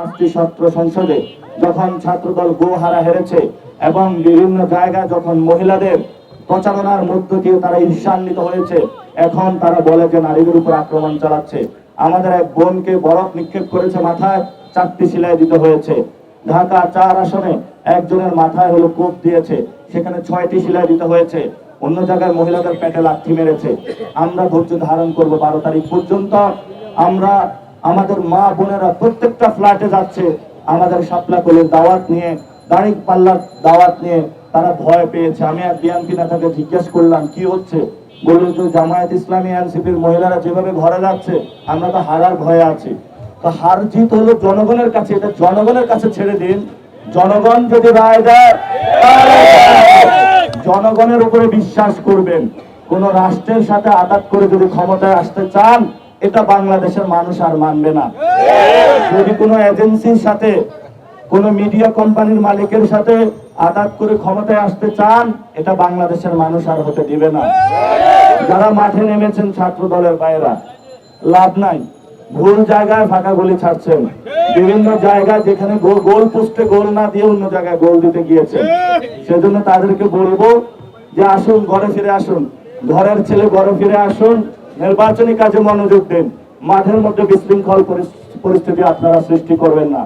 পাঁচটি ছাত্র সংসদে যখন ছাত্রদল গোহারা হেরেছে এবং বিভিন্ন জায়গায় যখন মহিলাদের প্রচারণার মধ্য দিয়ে তারা ঈর্ষান্বিত হয়েছে, এখন তারা বলে যে নারীদের উপর আক্রমণ চালাচ্ছে। আমাদের এক বোনকে বরফ নিক্ষেপ করেছে, মাথায় 4টি সেলাই দিতে হয়েছে। ঢাকা 4 আসনে একজনের মাথায় হলো কোপ দিয়েছে, সেখানে 6টি সেলাই দিতে হয়েছে। অন্য জায়গায় মহিলাদের পেটে লাথি মেরেছে। আমরা ধৈর্য ধারণ করব 12 তারিখ পর্যন্ত। আমরা আমাদের মা বোনেরা প্রত্যেকটা ফ্ল্যাটে যাচ্ছে আমাদের শাপলা কোলের দাওয়াত নিয়ে, দাড়ি পাল্লার দাওয়াত নিয়ে। তারা ভয় পেয়েছে। আমি এক বিএনপি নেতাকে জিজ্ঞেস করলাম কি হচ্ছে, বলল যে জামায়াত ইসলামী এনসিপির মহিলারা যেভাবে ঘরে যাচ্ছে আমরা তো হারার ভয়ে আছি। তো হার জিত হলো জনগণের কাছে, এটা জনগণের কাছে ছেড়ে দিন। জনগণ যদি রায় দেয় জনগণের উপরে বিশ্বাস করবেন। কোন রাষ্ট্রের সাথে আঘাত করে যদি ক্ষমতায় আসতে চান, এটা বাংলাদেশের মানুষ আর মানবে না। যদি কোনো এজেন্সির সাথে, কোন মিডিয়া কোম্পানির মালিকের সাথে আঘাত করে ক্ষমতায় আসতে চান, এটা বাংলাদেশের মানুষ আর হতে দিবে না। যারা মাঠে নেমেছেন ছাত্র দলের ভাইয়েরা, লাভ নাই, ভুল জায়গায় ফাঁকা গুলি ছাড়ছেন। বিভিন্ন জায়গায় যেখানে গোল পোস্টে গোল না দিয়ে অন্য জায়গায় গোল দিতে গিয়েছেন। সেজন্য তাদেরকে বলবো যে আসুন, ঘরে ফিরে আসুন, ঘরের ছেলে ঘরে ফিরে আসুন, নির্বাচনী কাজে মনোযোগ দিন। মাঠের মধ্যে বিশৃঙ্খল পরিস্থিতি আপনারা সৃষ্টি করবেন না।